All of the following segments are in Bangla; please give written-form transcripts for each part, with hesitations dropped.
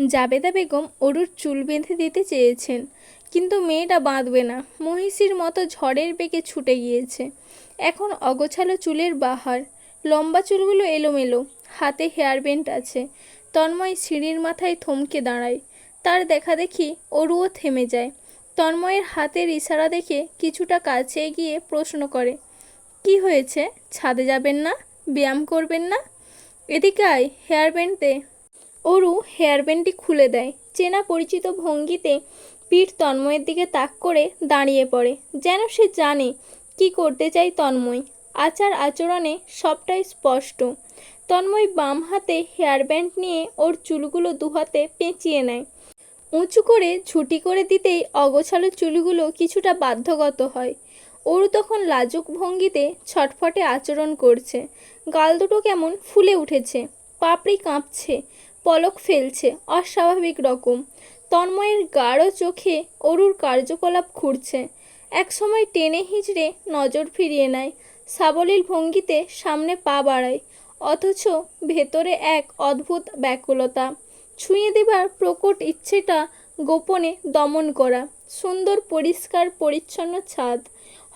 জাবেদা বেগম অরুর চুল বেঁধে দিতে চেয়েছেন, কিন্তু মেয়েটা বাঁধবে না। মহিষীর মতো ঝড়ের বেগে ছুটে গিয়েছে। এখন অগোছালো চুলের বাহার, লম্বা চুলগুলো এলোমেলো, হাতে হেয়ার ব্যান্ড আছে। তন্ময় সিঁড়ির মাথায় থমকে দাঁড়ায়। তার দেখা দেখি অরুও থেমে যায়। তন্ময়ের হাতের ইশারা দেখে কিছুটা কাছে এগিয়ে প্রশ্ন করে, কি হয়েছে? ছাদে যাবেন না? ব্যায়াম করবেন না? এদিকে আয়, হেয়ার ব্যান্ড দে। অরু হেয়ার ব্যান্ডটি খুলে দেয়। চেনা পরিচিত ভঙ্গিতে পিঠ তন্ময়ের দিকে তাক করে দাঁড়িয়ে পড়ে, যেন সে জানে কি করতে চাই তন্ময়। আচার আচরণে সবটাই স্পষ্ট। তন্ময় বাম হাতে হেয়ার ব্যান্ড নিয়ে ওর চুলগুলো দুহাতে পেঁচিয়ে নেয়। উঁচু করে ঝুঁটি করে দিতেই অগোছালো চুলগুলো কিছুটা বাধ্যগত হয়। ওরু তখন লাজুক ভঙ্গিতে ছটফটে আচরণ করছে। গাল দুটো কেমন ফুলে উঠেছে, পাপড়ি কাঁপছে, পলক ফেলছে অস্বাভাবিক রকম। তন্ময়ের গাঢ় চোখে অরুর কার্যকলাপ ঘুরছে। একসময় টেনে হিঁচড়ে নজর ফিরিয়ে নেয়, সাবলীল ভঙ্গিতে সামনে পা বাড়ায়, অথচ ভেতরে এক অদ্ভুত ব্যাকুলতা। ছুঁয়ে দেবার প্রকট ইচ্ছেটা গোপনে দমন করা। সুন্দর পরিষ্কার পরিচ্ছন্ন ছাদ,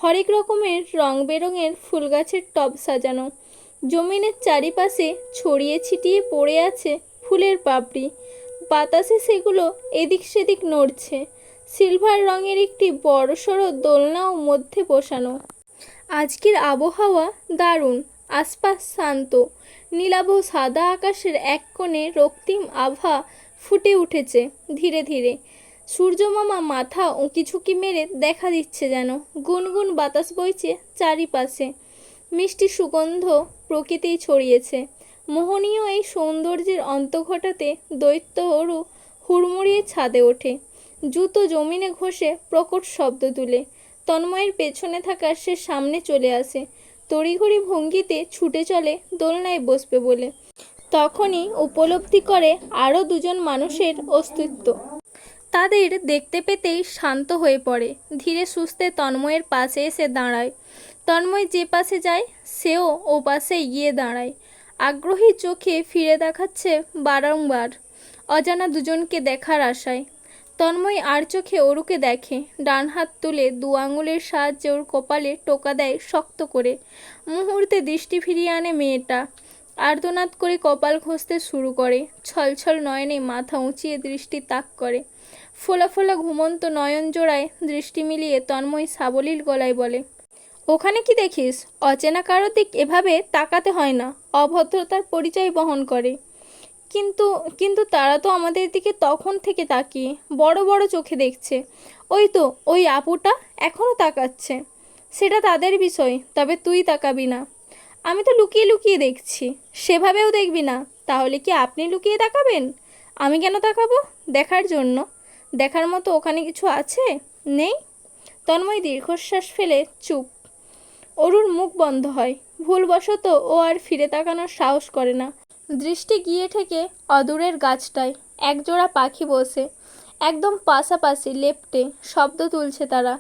হরেক রকমের রং বেরঙের ফুলগাছের টব সাজানো। জমিনের চারিপাশে ছড়িয়ে ছিটিয়ে পড়ে আছে ফুলের পাপড়ি। বাতাসে সেগুলো এদিক সেদিক নড়ছে। সিলভার রঙের একটি বড়সড় দোলনাও মধ্যে বসানো। আজকের আবহাওয়া দারুণ। আশপাশ শান্ত। নীলাভ সাদা আকাশের এক কোণে রক্তিম আভা ফুটে উঠেছে ধীরে ধীরে। সূর্যমামা মাথা উঁকিঝুঁকি মেরে দেখা দিচ্ছে যেন। গুনগুন বাতাস বইছে চারিপাশে। মিষ্টি সুগন্ধ প্রকৃতিই ছড়িয়েছে। মোহনীয় এই সৌন্দর্যের অন্ত ঘটাতে দৈত্য অরু হুড়মুড়িয়ে ছাদে ওঠে, জুতো জমিনে ঘষে প্রকট শব্দ তুলে। তন্ময়ের পেছনে থাকা সে সামনে চলে আসে, তড়িঘড়ি ভঙ্গিতে ছুটে চলে দোলনায় বসবে বলে। তখনই উপলব্ধি করে আরও দুজন মানুষের অস্তিত্ব। তাদের দেখতে পেতেই শান্ত হয়ে পড়ে। ধীরে সুস্থে তন্ময়ের পাশে এসে দাঁড়ায়। তন্ময় যে পাশে যায় সেও ও পাশে গিয়ে দাঁড়ায়। আগ্রহী চোখে ফিরে দেখাচ্ছে বারংবার, অজানা দুজনকে দেখার আশায়। তন্ময় আর চোখে অরুকে দেখে। ডান হাত তুলে দু আঙুলের সাহায্যে ওর কপালে টোকা দেয় শক্ত করে। মুহূর্তে দৃষ্টি ফিরিয়ে আনে মেয়েটা। আর্তনাদ করে কপাল ঘষতে শুরু করে। ছলছল নয়নে মাথা উঁচিয়ে দৃষ্টি তাক করে। ফোলা ফোলা ঘুমন্ত নয়ন জোড়ায় দৃষ্টি মিলিয়ে তন্ময় সাবলীল গলায় বলে, ওখানে কি দেখিস? অচেনা কারো দিক এভাবে তাকাতে হয় না, অভদ্রতার পরিচয় বহন করে। কিন্তু কিন্তু তারা তো আমাদের দিকে তখন থেকে তাকিয়ে বড় বড় চোখে দেখছে। ওই তো ওই আপুটা এখনও তাকাচ্ছে। সেটা তাদের বিষয়, তবে তুই তাকাবি না। আমি তো লুকিয়ে লুকিয়ে দেখছি। সেভাবেও দেখবি না? তাহলে কি আপনি লুকিয়ে তাকাবেন? আমি কেন তাকাবো? দেখার জন্য। দেখার মতো ওখানে কিছু আছে? নেই? তন্ময় দীর্ঘশ্বাস ফেলে চুপ। অরুর মুখ বন্ধ হয়। ভুলবশত ও আর ফিরে তাকানোর সাহস করে না। দৃষ্টি গিয়ে ঠেকে অদূরের গাছটায়। একজোড়া পাখি বসে একদম পাশাপাশি লেপ্টে শব্দ তুলছে তারা।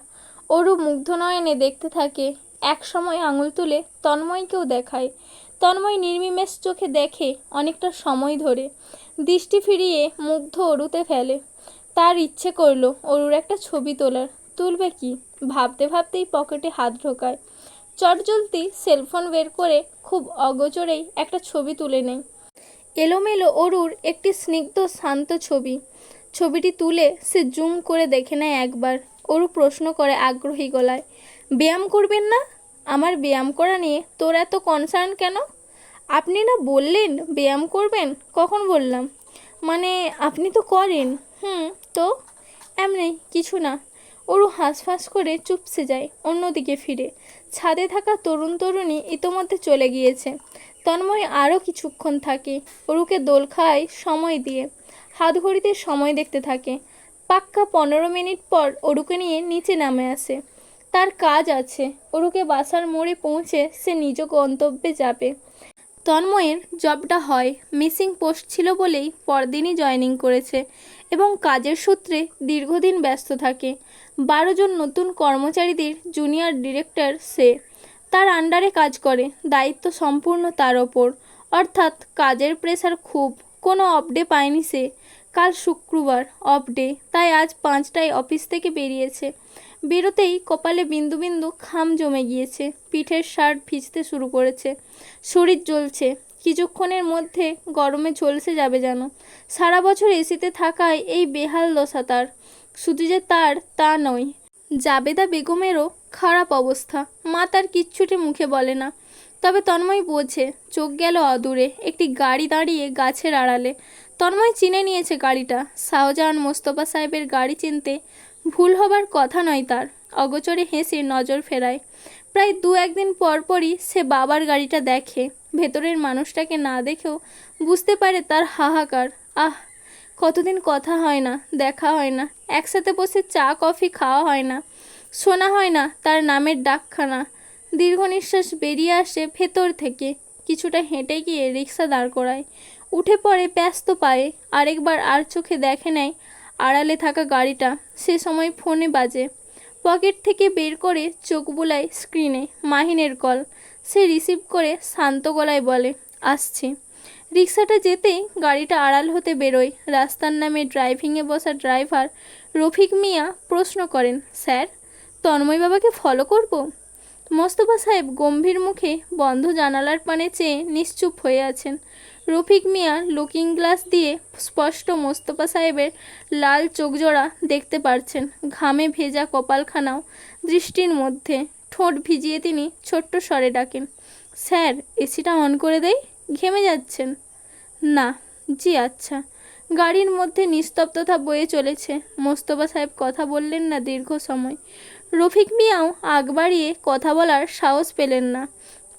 অরু মুগ্ধ নয়নে দেখতে থাকে। এক সময় আঙুল তুলে তন্ময়কেও দেখায়। তন্ময় নির্বিমেষ চোখে দেখে অনেকটা সময় ধরে। দৃষ্টি ফিরিয়ে মুগ্ধ অরুতে ফেলে। তার ইচ্ছে করলো অরুর একটা ছবি তোলার। তুলবে কি ভাবতে ভাবতেই পকেটে হাত ঢোকায়। চটজলদি সেলফোন বের করে খুব অগোচরেই একটা ছবি তুলে নেয়। এলোমেলো অরুর একটি স্নিগ্ধ শান্ত ছবি। ছবিটি তুলে সে জুম করে দেখে নেয় একবার। অরু প্রশ্ন করে আগ্রহী গলায়, ব্যায়াম করবেন না? আমার ব্যায়াম করা নিয়ে তোর এত কনসার্ন কেন? আপনি না বললেন ব্যায়াম করবেন? কখন বললাম? মানে আপনি তো করেন। তো এমনি কিছু না। অরু হাঁসফাঁস করে চুপসে যায় অন্যদিকে ফিরে। ছাদে থাকা তরুণ তরুণী ইতোমধ্যে চলে গিয়েছে। তন্ময় আরও কিছুক্ষণ থাকে। অরুকে দোল খাওয়ায় সময় দিয়ে। হাত ঘড়িতে সময় দেখতে থাকে। পাক্কা 15 মিনিট পর অরুকে নিয়ে নিচে নামে আসে। তার কাজ আছে। অরুকে বাসার মোড়ে পৌঁছে সে নিজ গন্তব্যে যাবে। তন্ময়ের জবটা হয় মিসিং পোস্ট ছিল বলেই পরদিনই জয়েনিং করেছে এবং কাজের সূত্রে দীর্ঘদিন ব্যস্ত থাকে। 12 জন নতুন কর্মচারীদের জুনিয়র ডিরেক্টর সে। তার আন্ডারে কাজ করে। দায়িত্ব সম্পূর্ণ তার ওপর, অর্থাৎ কাজের প্রেসার খুব। কোনো অফ ডে পায়নি সে। কাল শুক্রবার, অফ ডে, তাই আজ 5টায় অফিস থেকে বেরিয়েছে। বেরোতেই কপালে বিন্দু বিন্দু ঘাম জমে গিয়েছে, পিঠের শার্ট ভিজতে শুরু করেছে, শরীর জ্বলছে, কিছুক্ষণের মধ্যে গরমে ঝলসে যাবে যেন। সারা বছর এসিতে থাকায় এই বেহাল দশা তার। শুধু যে তার তা নয়, জাবেদা বেগমেরও খারাপ অবস্থা। মা তার কিচ্ছুটি মুখে বলে না, তবে তন্ময় বোঝে। চোখ গেল অদূরে, একটি গাড়ি দাঁড়িয়ে গাছের আড়ালে। তন্ময় চিনে নিয়েছে গাড়িটা। শাহজাহান মোস্তফা সাহেবের গাড়ি চিনতে ভুল হবার কথা নয় তার। অগোচরে হেসে নজর ফেরায়। প্রায় 2-1 দিন পরপরই সে বাবার গাড়িটা দেখে। ভেতরের মানুষটাকে না দেখেও বুঝতে পারে তার হাহাকার। আহ, কতদিন কথা হয় না, দেখা হয় না, একসাথে বসে চা কফি খাওয়া হয় না, শোনা হয় না তার নামের ডাকখানা। দীর্ঘ নিঃশ্বাস বেরিয়ে আসে ভেতর থেকে। কিছুটা হেঁটে গিয়ে রিক্সা দাঁড় করায়, উঠে পড়ে ব্যস্ত পায়ে। আরেকবার আর চোখে দেখে নেয় আড়ালে থাকা গাড়িটা। সে সময় ফোনে বাজে। পকেট থেকে বের করে চোখ বুলায় স্ক্রিনে। মাহিনের কল। সে রিসিভ করে শান্ত গলায় বলে, আসছি। রিক্সাটা যেতেই গাড়িটা আড়াল হতে বেরোয়। রাস্তার নামে ড্রাইভিংয়ে বসা ড্রাইভার রফিক মিয়া প্রশ্ন করেন, স্যার, তন্ময় বাবাকে ফলো করব? মোস্তফা সাহেব গম্ভীর মুখে বন্ধ জানালার পানে চেয়ে নিশ্চুপ হয়ে আছেন। রফিক মিয়া লুকিং গ্লাস দিয়ে স্পষ্ট মোস্তফা সাহেবের লাল চোখজোড়া দেখতে পারছেন, ঘামে ভেজা কপালখানাও দৃষ্টির মধ্যে। ঠোঁট ভিজিয়ে তিনি ছোট্ট স্বরে ডাকেন, স্যার, এসিটা অন করে দেই, ঘেমে যাচ্ছেন। না। জি আচ্ছা। গাড়ির মধ্যে নিস্তব্ধতা বয়ে চলেছে। মোস্তফা সাহেব কথা বললেন না দীর্ঘ সময়। রফিক মিয়াও আগ বাড়িয়ে কথা বলার সাহস পেলেন না।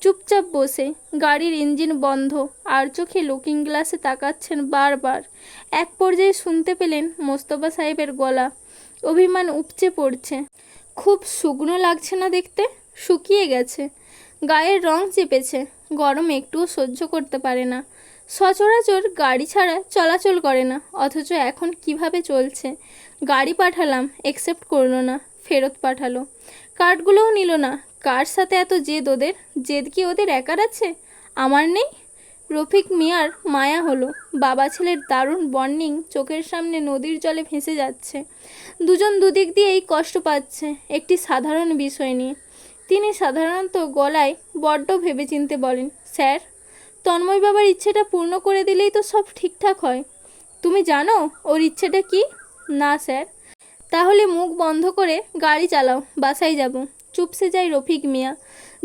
চুপচাপ বসে। গাড়ির ইঞ্জিন বন্ধ, আর চোখে লুকিং গ্লাসে তাকাচ্ছেন বারবার। এক পর্যায়ে শুনতে পেলেন মোস্তফা সাহেবের গলা। অভিমান উপচে পড়ছে। খুব শুকনো লাগছে না দেখতে? শুকিয়ে গেছে। গায়ের রং চেপেছে। গরম একটুও সহ্য করতে পারে না। সচরাচর গাড়ি ছাড়া চলাচল করে না, অথচ এখন কিভাবে চলছে। গাড়ি পাঠালাম, অ্যাকসেপ্ট করলো না, ফেরত পাঠালো। কার্ডগুলোও নিল না। কার সাথে এত জেদ ওদের? জেদ কি ওদের একার আছে? আমার নেই? রফিক মিয়ার মায়া হলো। বাবা ছেলের দারুণ বন্ডিং চোখের সামনে নদীর জলে ভেসে যাচ্ছে। দুজন দুদিক দিয়েই কষ্ট পাচ্ছে একটি সাধারণ বিষয় নিয়ে। তিনি সাধারণত গলায় বড্ড ভেবেচিন্তে বলেন, স্যার, তন্ময় বাবার ইচ্ছেটা পূর্ণ করে দিলেই তো সব ঠিকঠাক হয়। তুমি জানো ওর ইচ্ছেটা কি? না স্যার। তাহলে মুখ বন্ধ করে গাড়ি চালাও, বাসায় যাব। চুপসে যায় রফিক মিয়া।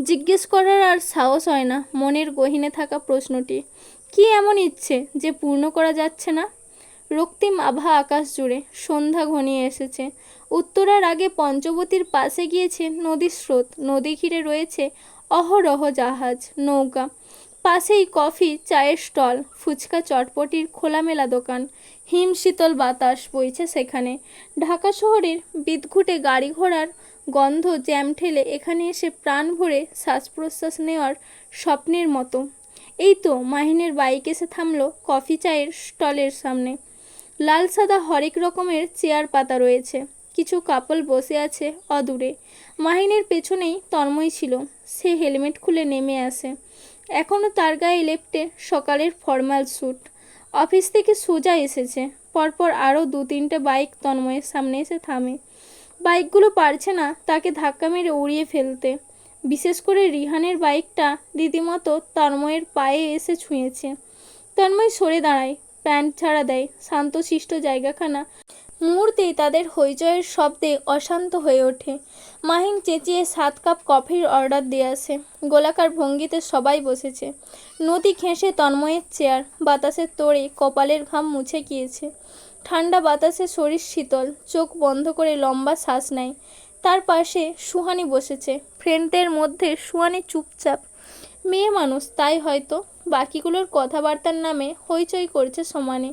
জিজ্ঞেস করার আর সাহস হয় না মনের গহীনে থাকা প্রশ্নটি। কি এমন ইচ্ছে যে পূর্ণ করা যাচ্ছে না? রক্তিম আভা আকাশ জুড়ে। সন্ধ্যা ঘনিয়ে এসেছে। উত্তরার আগে পঞ্চবতীর পাশে গিয়েছে নদীর স্রোত। নদী ঘিরে রয়েছে অহরহ জাহাজ, নৌকা। পাশেই কফি চায়ের স্টল, ফুচকা চটপটির খোলামেলা দোকান। হিমশীতল বাতাস বইছে সেখানে। ঢাকা শহরের বিদঘুটে গাড়ি ঘোড়ার গন্ধ জ্যাম ঠেলে এখানে এসে প্রাণ ভরে শ্বাস প্রশ্বাস নেওয়ার স্বপ্নের মতো। এই তো মাহিনের বাইক এসে থামলো কফি চায়ের স্টলের সামনে। লাল সাদা হরেক রকমের চেয়ার পাতা রয়েছে। কিছু কাপল বসে আছে অদূরে। মাহিনের পেছনেই তন্ময় ছিল। সে হেলমেট খুলে নেমে আসে। এখনও তার গায়ে লেপ্টে সকালের ফর্মাল স্যুট। অফিস থেকে সোজা এসেছে। পরপর আরও 2-3টে বাইক তন্ময়ের সামনে এসে থামে। বাইকগুলো পারছে না তাকে ধাক্কা মেরে উড়িয়ে ফেলতে। বিশেষ করে রিহানের বাইকটা রীতিমতো তন্ময়ের পায়ে এসে ছুঁয়েছে। তন্ময় সরে দাঁড়ায়, প্যান্ট ছাড়া দেয়। শান্তশিষ্ট জায়গাখানা মুহূর্তেই তাদের হইচয়ের শব্দে অশান্ত হয়ে ওঠে। মাহিন চেঁচিয়ে 7 কাপ কফির অর্ডার দিয়ে আসে। গোলাকার ভঙ্গিতে সবাই বসেছে। নদী ঘেঁষে তন্ময়ের চেয়ার। বাতাসের তোড়ে কপালের ঘাম মুছে গিয়েছে। ঠান্ডা বাতাসে শরীর শীতল। চোখ বন্ধ করে লম্বা শ্বাস নেয়। তার পাশে সুহানি বসেছে। ফ্রেন্ডদের মধ্যে সুহানি চুপচাপ। মেয়ে মানুষ, তাই হয়তো বাকিগুলোর কথাবার্তার নামে হইচই করছে সমানে।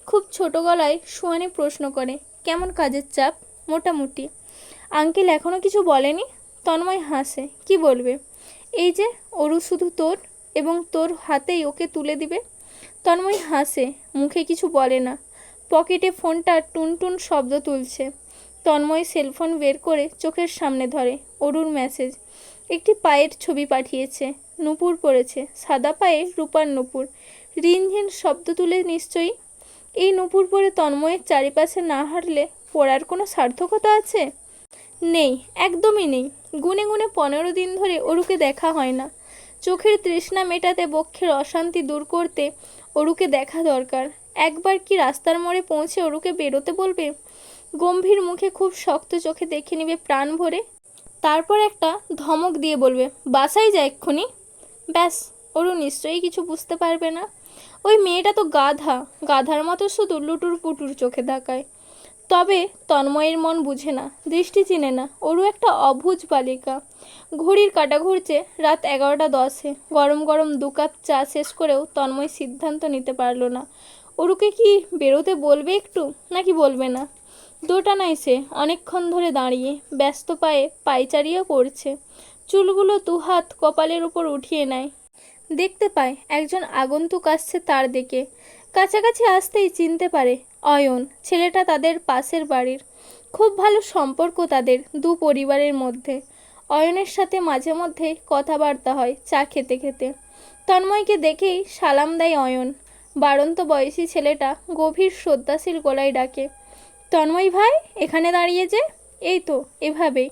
খুব ছোট গলায় সুহানি প্রশ্ন করে, কেমন কাজের চাপ? মোটামুটি। আঙ্কেল এখনও কিছু বলেনি? তন্ময় হাসে। কি বলবে? এই যে অরু শুধু তোর, এবং তোর হাতেই ওকে তুলে দিবে। তন্ময় হাসে, মুখে কিছু বলে না। পকেটে ফোনটা টুনটুন শব্দ তুলছে। তন্ময় সেলফোন বের করে চোখের সামনে ধরে। অরুর মেসেজ। একটি পায়ের ছবি পাঠিয়েছে। নুপুর পড়েছে, সাদা পায়ে রূপার নুপুর। রিনঝিন শব্দ তুলে নিশ্চয়ই। এই নূপুর পরে তন্ময়ের চারিপাশে না হাঁটলে পড়ার কোনো সার্থকতা আছে? নেই, একদমই নেই। গুনে গুনে 15 দিন ধরে অরুকে দেখা হয় না। চোখের তৃষ্ণা মেটাতে, বক্ষের অশান্তি দূর করতে অরুকে দেখা দরকার। একবার কি রাস্তার মোড়ে পৌঁছে অরুকে বেরোতে বলবে? গম্ভীর মুখে খুব শক্ত চোখে দেখে নেবে প্রাণ ভরে, তারপর একটা ধমক দিয়ে বলবে, বাসায় যা এক্ষুনি। ব্যাস, অরু নিশ্চয়ই কিছু বুঝতে পারবে না। ওই মেয়েটা তো গাধা, গাধার মতো শুধু লুটুর পুটুর চোখে তাকায়। তবে তন্ময়ের মন বুঝে না, দৃষ্টি চিনে না। অরু একটা অবুঝ বালিকা। ঘড়ির কাঁটা ঘুরছে রাত 11:10। গরম গরম 2 কাপ চা শেষ করেও তন্ময় সিদ্ধান্ত নিতে পারলো না অরুকে কি বেরোতে বলবে একটু, নাকি বলবে না। দোটানায় সে অনেকক্ষণ ধরে দাঁড়িয়ে ব্যস্ত পায়ে পায়চারিও করছে। চুলগুলো 2 হাত কপালের উপর উঠিয়ে নেয়। দেখতে পায় একজন আগন্তুক আসছে তার দিকে। কাছাকাছি আসতেই চিনতে পারে অয়ন, ছেলেটা তাদের পাশের বাড়ির। খুব ভালো সম্পর্ক তাদের দু পরিবারের মধ্যে। অয়নের সাথে মাঝে মধ্যে কথাবার্তা হয় চা খেতে খেতে। তন্ময়কে দেখেই সালাম দেয় অয়ন। বাড়ন্ত বয়সী ছেলেটা গভীর শ্রদ্ধাশীল গলায় ডাকে, তন্ময় ভাই, এখানে দাঁড়িয়ে যে? এই তো, এভাবেই।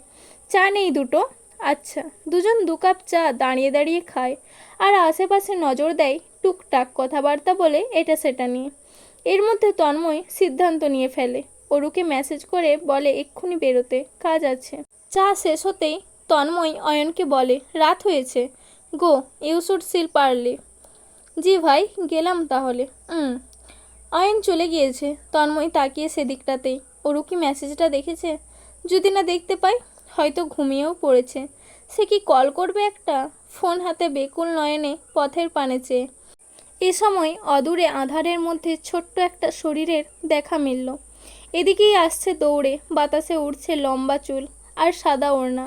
চা নেই দুটো? আচ্ছা। দুজন 2 কাপ চা দাঁড়িয়ে দাঁড়িয়ে খায় আর আশেপাশে নজর দেয় টুকটাক কথাবার্তা বলে এটা সেটা নিয়ে। এর মধ্যে তন্ময় সিদ্ধান্ত নিয়ে ফেলে, অরুকে মেসেজ করে বলে এক্ষুনি বেরোতে, কাজ আছে। চা শেষ হতেই তন্ময় অয়নকে বলে, রাত হয়েছে, go you should sleep early. জি ভাই, গেলাম তাহলে। অয়ন চলে গিয়েছে। তন্ময় তাকিয়ে সেদিকটাতেই। অরু কি মেসেজটা দেখেছে? যদি না দেখতে পায়, হয়তো ঘুমিয়েও পড়েছে। সে কি কল করবে একটা? ফোন হাতে বেকুল নয়নে পথের পানে চেয়ে। এ সময় অদূরে আঁধারের মধ্যে ছোট্ট একটা শরীরের দেখা মিলল। এদিকেই আসছে দৌড়ে, বাতাসে উড়ছে লম্বা চুল আর সাদা ওড়না।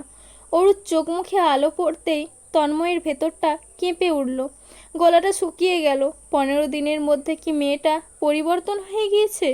অরুর চোখ মুখে আলো পড়তেই তন্ময়ের ভেতরটা কেঁপে উঠল, গলাটা শুকিয়ে গেল। 15 দিনের মধ্যে কি মেয়েটা পরিবর্তন হয়ে গিয়েছে?